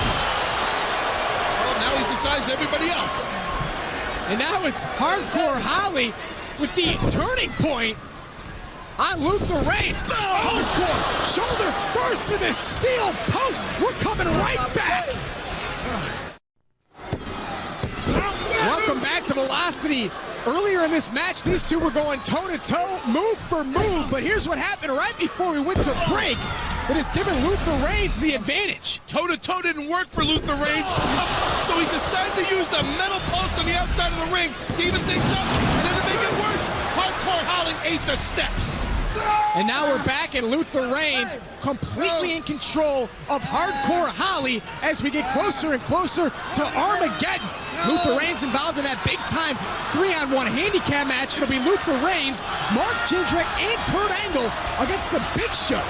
Well, now he's the size of everybody else. And now it's Hardcore Holly with the turning point on Luther Reigns. Hardcore, shoulder first with his steel post. We're coming right back. Welcome back to Velocity. Earlier in this match, these two were going toe-to-toe, move for move. But here's what happened right before we went to break. It has given Luther Reigns the advantage. Toe-to-toe didn't work for Luther Reigns, so he decided to use the metal post on the outside of the ring to even things up. And then to make it worse, Hardcore Holly ate the steps. And now we're back, and Luther Reigns completely in control of Hardcore Holly as we get closer and closer to Armageddon. Luther Reigns involved in that big-time 3-on-1 handicap match. It'll be Luther Reigns, Mark Jindrak, and Kurt Angle against the Big Show.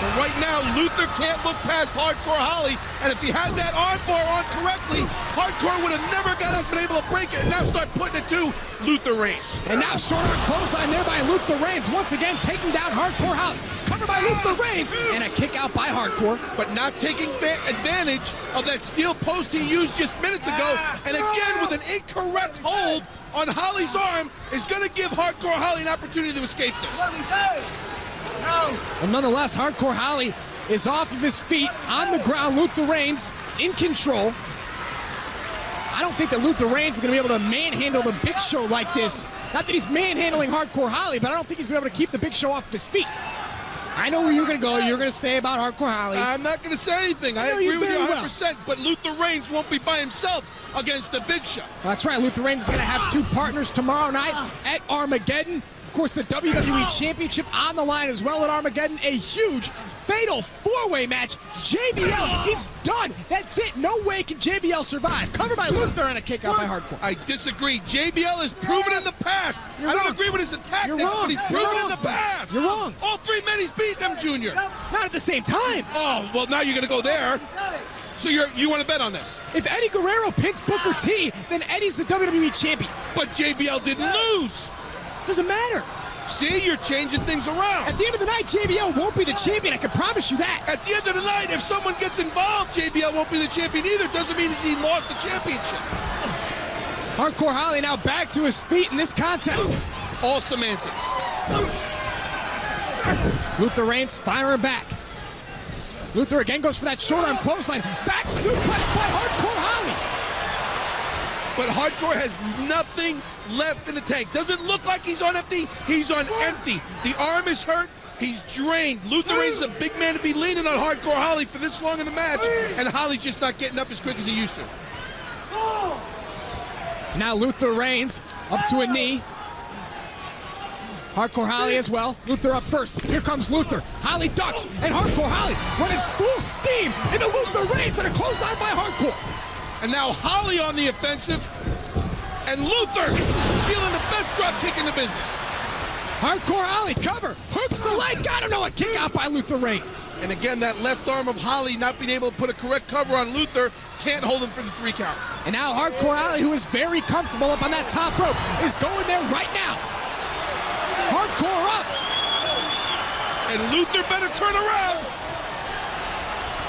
But right now, Luther can't look past Hardcore Holly, and if he had that armbar on correctly, Hardcore would have never got up and able to break it, and now start putting it to Luther Reigns. And now short arm clothesline there by Luther Reigns, once again taking down Hardcore Holly. Covered by Luther Reigns, and a kick out by Hardcore. But not taking advantage of that steel post he used just minutes ago, and again with an incorrect hold on Holly's arm is going to give Hardcore Holly an opportunity to escape this. Well, nonetheless, Hardcore Holly is off of his feet, on the ground. Luther Reigns in control. I don't think that Luther Reigns is going to be able to manhandle the Big Show like this. Not that he's manhandling Hardcore Holly, but I don't think he's going to be able to keep the Big Show off of his feet. I know where you're going to go. You're going to say about Hardcore Holly. I'm not going to say anything. I agree with you 100%, but Luther Reigns won't be by himself against the Big Show. That's right. Luther Reigns is going to have two partners tomorrow night at Armageddon. Of course, the WWE Championship on the line as well at Armageddon. A huge, fatal four-way match. JBL, he's done. That's it. No way can JBL survive. Covered by Luther and a kick out by Hardcore. I disagree. JBL has proven in the past. I don't agree with his tactics, but he's proven in the past. You're wrong. All three men he's beaten them, Junior. Not at the same time. Oh, well, now you're going to go there. So you want to bet on this? If Eddie Guerrero pins Booker T, then Eddie's the WWE Champion. But JBL didn't lose. Doesn't matter. See, you're changing things around. At the end of the night, JBL won't be the champion. I can promise you that. At the end of the night, if someone gets involved, JBL won't be the champion either. Doesn't mean he lost the championship. Hardcore Holly now back to his feet in this contest. All semantics. Luther Reigns firing back. Luther again goes for that short arm clothesline. Back suplex by Hardcore Holly. But Hardcore has nothing left in the tank. Doesn't look like he's on empty. He's on empty. The arm is hurt. He's drained. Luther Reigns is a big man to be leaning on Hardcore Holly for this long in the match, and Holly's just not getting up as quick as he used to. Now Luther Reigns up to a knee. Hardcore Holly as well. Luther up first. Here comes Luther. Holly ducks, and Hardcore Holly running full steam into Luther Reigns and a clothesline by Hardcore. And now Holly on the offensive, and Luther feeling the best drop kick in the business. Hardcore Holly cover, hooks the leg, got him, a kick out by Luther Reigns. And again, that left arm of Holly not being able to put a correct cover on Luther, can't hold him for the 3 count. And now Hardcore Holly, who is very comfortable up on that top rope, is going there right now. Hardcore up. And Luther better turn around.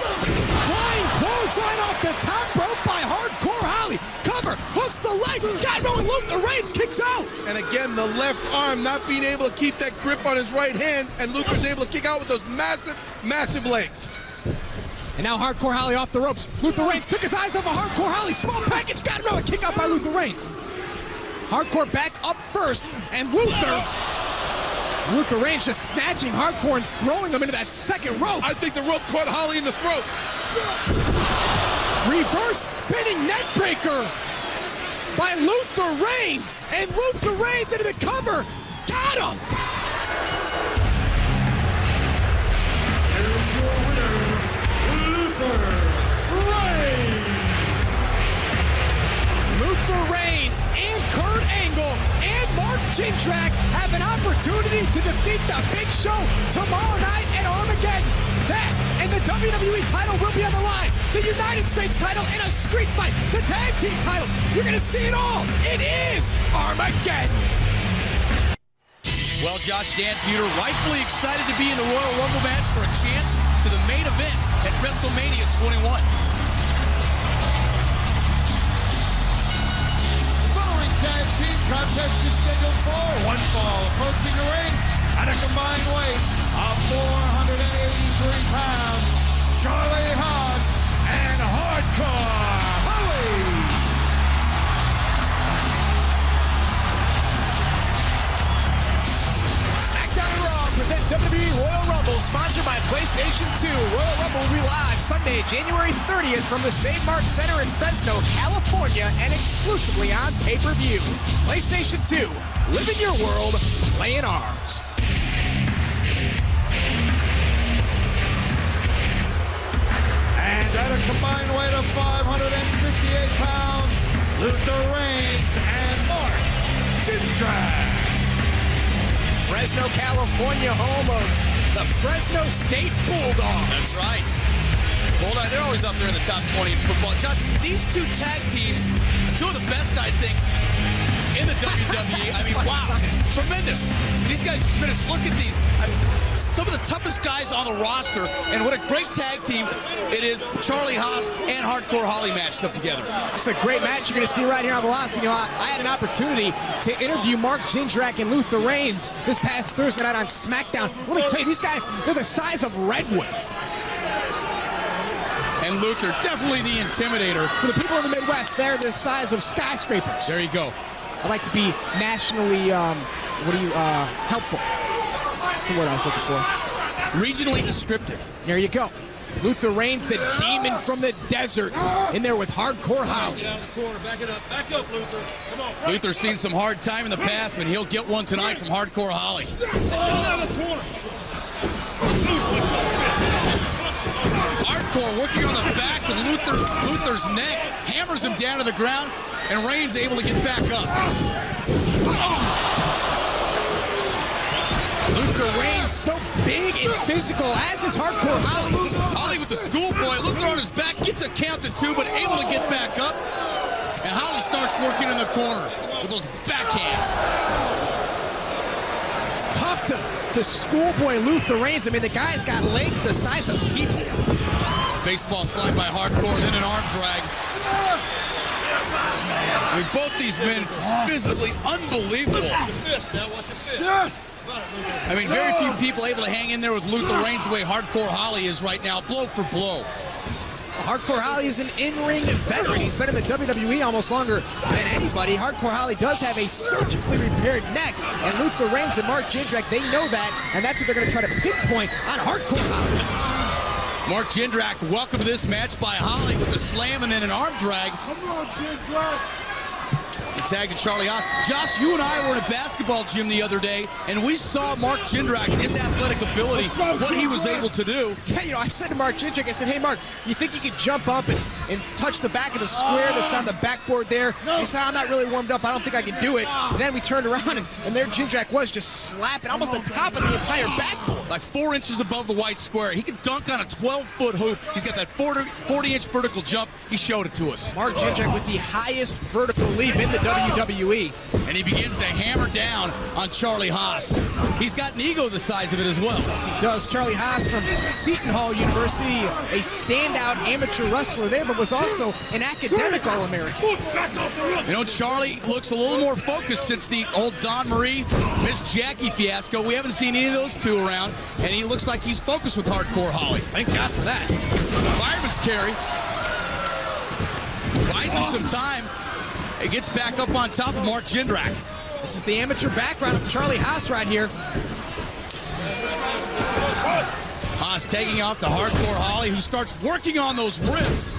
Flying clothesline off the top rope by Hardcore Holly. Cover, hooks the leg, got him, and Luther Reigns kicks out. And again, the left arm not being able to keep that grip on his right hand, and Luther's able to kick out with those massive, massive legs. And now Hardcore Holly off the ropes. Luther Reigns took his eyes off of Hardcore Holly. Small package, got him, a kick out by Luther Reigns. Hardcore back up first, and Luther Reigns just snatching Hardcore and throwing him into that second rope. I think the rope caught Holly in the throat. Reverse spinning neck breaker by Luther Reigns, and Luther Reigns into the cover. Got him. Here's your winner, Luther Reigns. Luther Reigns and Kurt Angle and Mark Jindrak have an opportunity to defeat the Big Show tomorrow night at Armageddon. That and the WWE title will be on the line. The United States title in a street fight. The tag team titles. You're going to see it all. It is Armageddon. Well, Josh, Dan Peter rightfully excited to be in the Royal Rumble match for a chance to the main event at WrestleMania 21. Tag team contest is scheduled for one fall, approaching the ring at a combined weight of 483 pounds, Charlie Haas and Hardcore Holly. SmackDown and Raw present WWE Royal Rumble, sponsored by PlayStation 2. Royal Rumble will be live Sunday, January 30th from the Save Mart Center in Fresno, California, and exclusively on pay-per-view. PlayStation 2, live in your world, play in ours. And at a combined weight of 558 pounds, Luther Reigns and Mark Jindrak. Fresno, California, home of the Fresno State Bulldogs. That's right. Bulldog, they're always up there in the top 20 in football. Josh, these two tag teams are two of the best, I think, in the WWE. I mean, wow, tremendous. These guys, tremendous. Look at these. Some of the toughest guys on the roster, and what a great tag team it is. Charlie Haas and Hardcore Holly matched up together. It's a great match you're going to see right here on Velocity. You know, I had an opportunity to interview Mark Jindrak and Luther Reigns this past Thursday night on SmackDown. Let me tell you, these guys, they're the size of redwoods. And Luther, definitely the intimidator. For the people in the Midwest, they're the size of skyscrapers. There you go. I like to be nationally, helpful. That's the word I was looking for. Regionally descriptive. There you go. Luther Reigns, the demon from the desert, in there with Hardcore Holly. Down the corner, back it up. Back up, Luther. Come on. Luther's seen some hard time in the past, but he'll get one tonight from Hardcore Holly. Down the corner. Hardcore working on the back of Luther's neck, hammers him down to the ground, and Reigns able to get back up. Luther Reigns so big and physical, as is Hardcore Holly. Holly with the schoolboy. Luther on his back, gets a count to 2, but able to get back up. And Holly starts working in the corner with those backhands. It's tough to schoolboy Luther Reigns. I mean, the guy's got legs the size of people. Baseball slide by Hardcore, then an arm drag. I mean, both these men physically unbelievable. I mean, very few people able to hang in there with Luther Reigns the way Hardcore Holly is right now, blow for blow. Hardcore Holly is an in-ring veteran. He's been in the WWE almost longer than anybody. Hardcore Holly does have a surgically repaired neck, and Luther Reigns and Mark Jindrak, they know that, and that's what they're going to try to pinpoint on Hardcore Holly. Mark Jindrak, welcome to this match by Holly with the slam and then an arm drag. Come on, Jindrak. Tag to Charlie Haas. Josh, you and I were in a basketball gym the other day, and we saw Mark Jindrak and his athletic ability, what he was able to do. Yeah, you know, I said to Mark Jindrak, I said, hey, Mark, you think you could jump up and touch the back of the square that's on the backboard there? He said, I'm not really warmed up. I don't think I can do it. And then we turned around, and there Jindrak was just slapping almost the top of the entire backboard. Like 4 inches above the white square. He can dunk on a 12-foot hoop. He's got that 40-inch vertical jump. He showed it to us. Mark Jindrak with the highest vertical leap in the WWE. And he begins to hammer down on Charlie Haas. He's got an ego the size of it as well. Yes, he does. Charlie Haas from Seton Hall University, a standout amateur wrestler there, but was also an academic All-American. You know, Charlie looks a little more focused since the old Dawn Marie, Miss Jackie fiasco. We haven't seen any of those two around, and he looks like he's focused with Hardcore Holly. Thank God for that. Fireman's carry. Buys him some time. It gets back up on top of Mark Jindrak. This is the amateur background of Charlie Haas right here. Haas taking off to Hardcore Holly, who starts working on those ribs.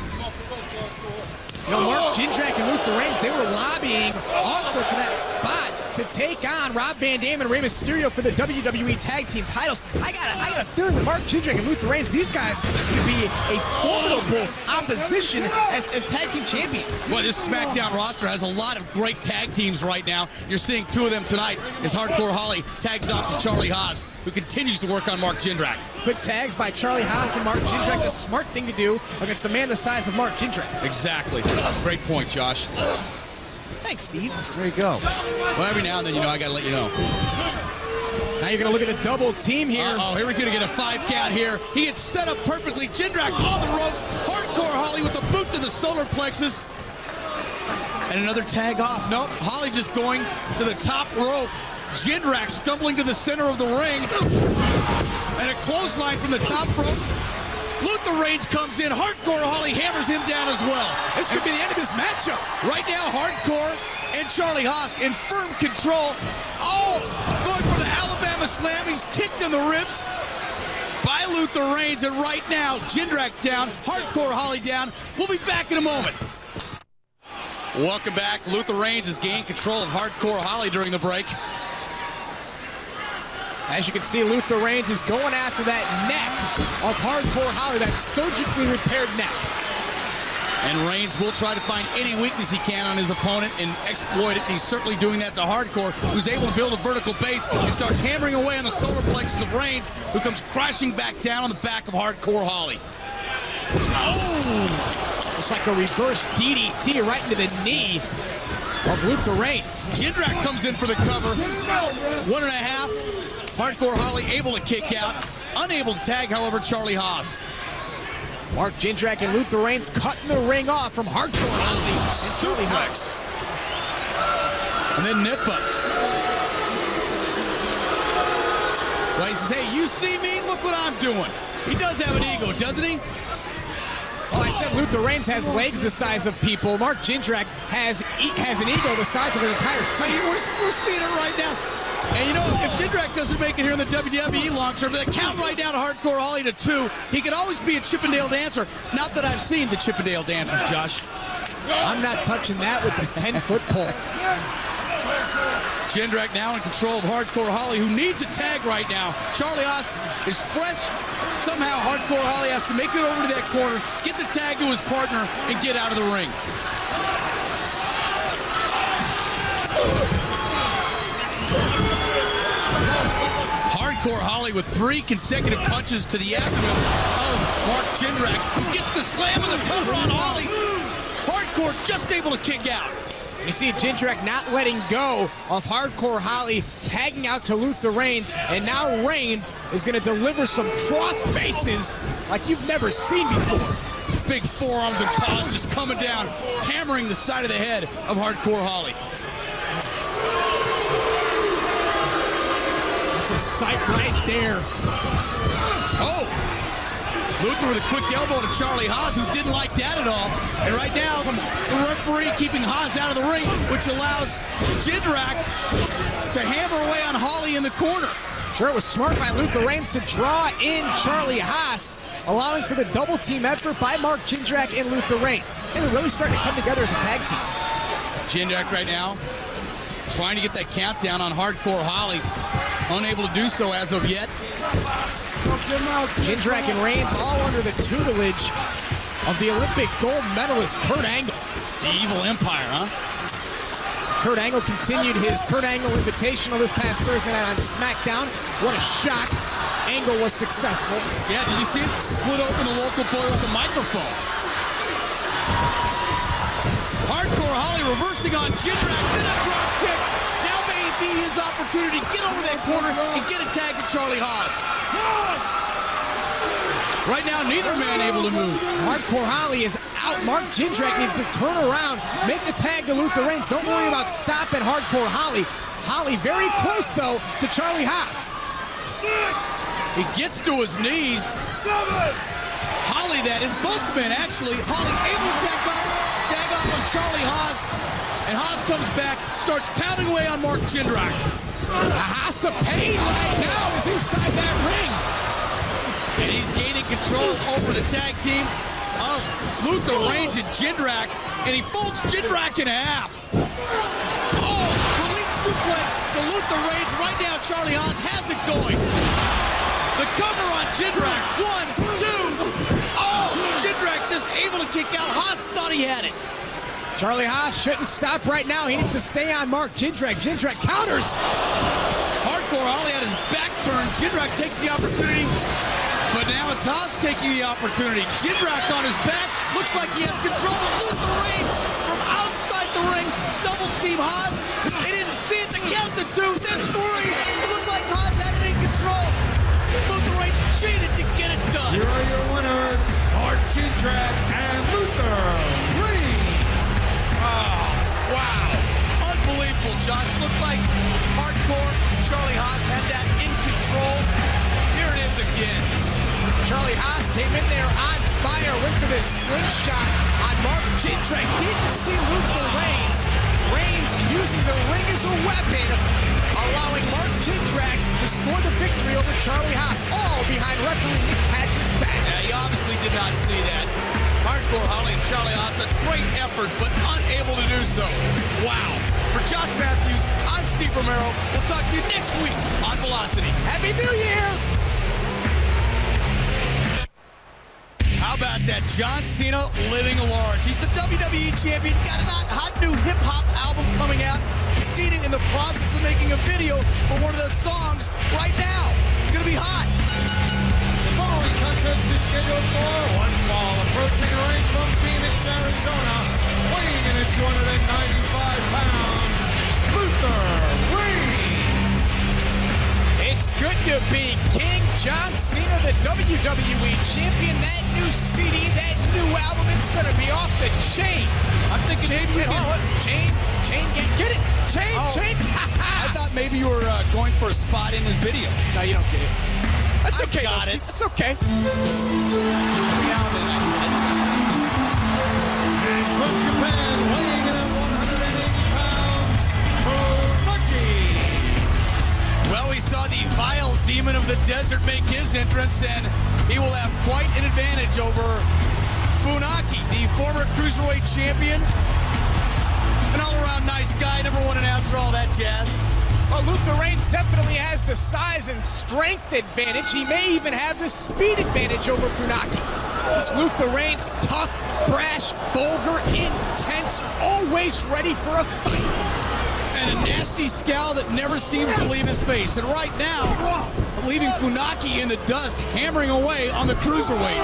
You know, Mark Jindrak and Luther Reigns, they were lobbying also for that spot to take on Rob Van Dam and Rey Mysterio for the WWE Tag Team titles. I got a feeling that Mark Jindrak and Luther Reigns, these guys could be a formidable opposition as tag team champions. Well, this SmackDown roster has a lot of great tag teams right now. You're seeing 2 of them tonight as Hardcore Holly tags off to Charlie Haas, who continues to work on Mark Jindrak. Quick tags by Charlie Haas and Mark Jindrak, the smart thing to do against a man the size of Mark Jindrak. Exactly. Great point, Josh. Thanks, Steve. There you go. Well, every now and then, you know, I got to let you know. Now you're going to look at the double team here. Uh-oh, here we're going to get a 5 count here. He gets set up perfectly. Jindrak on the ropes. Hardcore Holly with the boot to the solar plexus. And another tag off. Nope, Holly just going to the top rope. Jindrak stumbling to the center of the ring. And a clothesline from the top rope. Luther Reigns comes in. Hardcore Holly hammers him down as well. This could be the end of this matchup. Right now, Hardcore and Charlie Haas in firm control. Oh, going for the Alabama slam. He's kicked in the ribs by Luther Reigns. And right now, Jindrak down, Hardcore Holly down. We'll be back in a moment. Welcome back. Luther Reigns has gained control of Hardcore Holly during the break. As you can see, Luther Reigns is going after that neck of Hardcore Holly, that surgically repaired neck. And Reigns will try to find any weakness he can on his opponent and exploit it. And he's certainly doing that to Hardcore, who's able to build a vertical base and starts hammering away on the solar plexus of Reigns, who comes crashing back down on the back of Hardcore Holly. Oh! It's like a reverse DDT right into the knee of Luther Reigns. Jindrak comes in for the cover. 1.5. Hardcore Holly able to kick out. Unable to tag, however, Charlie Haas. Mark Jindrak and Luther Reigns cutting the ring off from Hardcore Holly and Charlie Haas. And then Nippa. Well, he says, hey, you see me? Look what I'm doing. He does have an ego, doesn't he? Well, I said Luther Reigns has legs the size of people. Mark Jindrak has an ego the size of an entire city. We're seeing it right now. And you know, if Jindrak doesn't make it here in the WWE long term, they count right down to Hardcore Holly to 2. He could always be a Chippendale dancer. Not that I've seen the Chippendale dancers, Josh. I'm not touching that with the 10-foot pole. Jindrak now in control of Hardcore Holly, who needs a tag right now. Charlie Haas is fresh. Somehow Hardcore Holly has to make it over to that corner, get the tag to his partner, and get out of the ring. Hardcore Holly with 3 consecutive punches to the abdomen of Mark Jindrak, who gets the slam of the cover on Holly. Hardcore just able to kick out. You see Jindrak not letting go of Hardcore Holly, tagging out to Luther Reigns, and now Reigns is going to deliver some cross faces like you've never seen before. Big forearms and paws just coming down, hammering the side of the head of Hardcore Holly. That's a sight right there. Oh! Luther with a quick elbow to Charlie Haas, who didn't like that at all. And right now, the referee keeping Haas out of the ring, which allows Jindrak to hammer away on Holly in the corner. Sure, it was smart by Luther Reigns to draw in Charlie Haas, allowing for the double team effort by Mark Jindrak and Luther Reigns. They're really starting to come together as a tag team. Jindrak right now trying to get that countdown on Hardcore Holly. Unable to do so as of yet. Jindrak and Reigns all under the tutelage of the Olympic gold medalist Kurt Angle. The Evil Empire, huh? Kurt Angle continued his Kurt Angle Invitational this past Thursday night on SmackDown. What a shock. Angle was successful. Yeah, did you see it split open the local boy with the microphone? Hardcore Holly reversing on Jindrak, then a drop kick. Now may be his opportunity to get over that corner and get a tag to Charlie Haas. Right now, neither man able to move. Hardcore Holly is out. Mark Jindrak needs to turn around, make the tag to Luther Reigns. Don't worry about stopping Hardcore Holly. Holly very close, though, to Charlie Haas. He gets to his knees. Holly, that is, both men, actually. Holly able to tag off on Charlie Haas. And Haas comes back, starts pounding away on Mark Jindrak. Haas of pain right now is inside that ring. And he's gaining control over the tag team of Luther Reigns and Jindrak. And he folds Jindrak in half. Oh, release suplex to Luther Reigns. Right now, Charlie Haas has it going. The cover on Jindrak. 1, 2. Oh, Jindrak just able to kick out. Haas thought he had it. Charlie Haas shouldn't stop right now. He needs to stay on Mark Jindrak. Jindrak counters. Hardcore Holly had his back turned. Jindrak takes the opportunity, but now it's Haas taking the opportunity. Jindrak on his back. Looks like he has control of Luther Reigns from outside the ring. Double steam Haas. They didn't see it. The count to 2, then 3. It looked like Haas had it in control. Luther Reigns cheated to get it done. Here are your winners, Mark Jindrak and Luther Reigns. Oh, wow. Unbelievable, Josh. Looked like Hardcore Charlie Haas had that in control. Here it is again. Charlie Haas came in there on fire, went for this slingshot on Mark Jindrak. Didn't see Luther Reigns. Reigns using the ring as a weapon, allowing Mark Jindrak to score the victory over Charlie Haas, all behind referee Nick Patrick's back. Yeah, he obviously did not see that. Hardcore Holly and Charlie Haas, a great effort, but unable to do so. Wow. For Josh Matthews, I'm Steve Romero. We'll talk to you next week on Velocity. Happy New Year! How about that? John Cena living large. He's the WWE champion. Got a hot new hip-hop album coming out. Cena in the process of making a video for one of the songs right now. It's going to be hot. The following contest is scheduled for one fall. Approaching the ring from Phoenix, Arizona, weighing in at 295 pounds, Luther Reigns. It's good to be King John Cena, the WWE champion. That new CD, that new album, it's going to be off the chain. I'm thinking maybe you Chain, get it? Chain. I thought maybe you were going for a spot in his video. No, you don't get it. That's okay. Got it. It's okay. Every now and then And from Japan, weighing in at 180 pounds, Funaki. saw the vile demon of the desert make his entrance, and he will have quite an advantage over Funaki, the former Cruiserweight champion. An all-around nice guy, #1 announcer, all that jazz. Well, Luther Reigns definitely has the size and strength advantage. He may even have the speed advantage over Funaki. This Luther Reigns, tough, brash, vulgar, intense, always ready for a fight. And a nasty scowl that never seems to leave his face. And right now, leaving Funaki in the dust, hammering away on the Cruiserweight.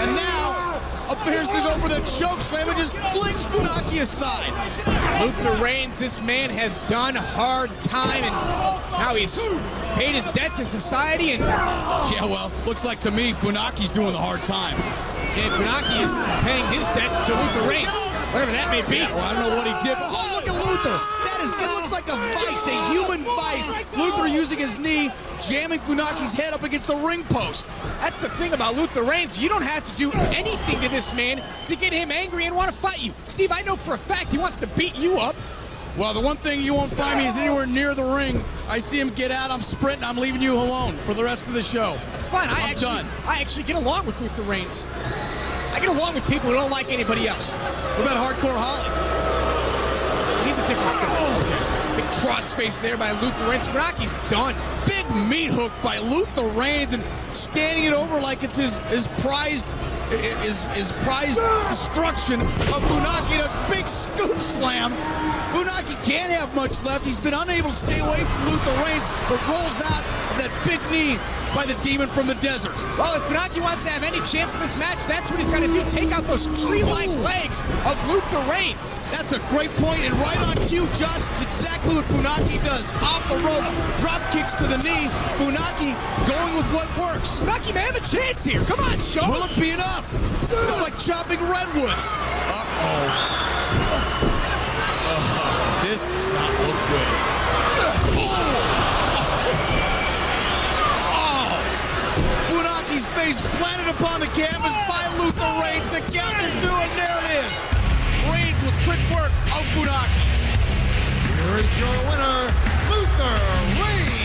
And now, appears to go for the choke slam and just flings Funaki aside. Luther Reigns, this man has done hard time, and now he's paid his debt to society. And yeah, well, looks like to me Funaki's doing the hard time. And Funaki is paying his debt to Luther Reigns, whatever that may be. Yeah, well, I don't know what he did. Oh, look at Luther. It looks like a vice, a human vice. Luther using his knee, jamming Funaki's head up against the ring post. That's the thing about Luther Reigns. You don't have to do anything to this man to get him angry and want to fight you. Steve, I know for a fact he wants to beat you up. Well, the one thing you won't find me is anywhere near the ring. I see him get out, I'm sprinting, I'm leaving you alone for the rest of the show. That's fine. I actually get along with Luther Reigns. I get along with people who don't like anybody else. What about Hardcore Holly? He's a different story. Oh, okay. Big crossface there by Luther Reigns. Funaki's done. Big meat hook by Luther Reigns and standing it over like it's his prized destruction of Funaki. A big scoop slam. Funaki can't have much left. He's been unable to stay away from Luther Reigns, but rolls out of that big knee by the demon from the desert. Well, if Funaki wants to have any chance in this match, that's what he's got to do. Take out those tree-like legs of Luther Reigns. That's a great point, and right on cue, Josh. It's exactly what Funaki does. Off the ropes, drop kicks to the knee. Funaki going with what works. Funaki may have a chance here. Come on, show. Will it be enough? It's like chopping redwoods. This does not look good. Funaki's face planted upon the canvas by Luther Reigns. The count to 2, and there it is. Reigns with quick work of Funaki. Here is your winner, Luther Reigns.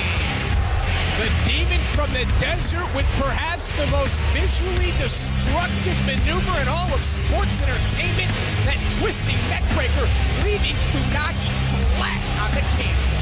The demon from the desert with perhaps the most visually destructive maneuver in all of sports entertainment, that twisting neckbreaker, leaving Funaki flat on the canvas.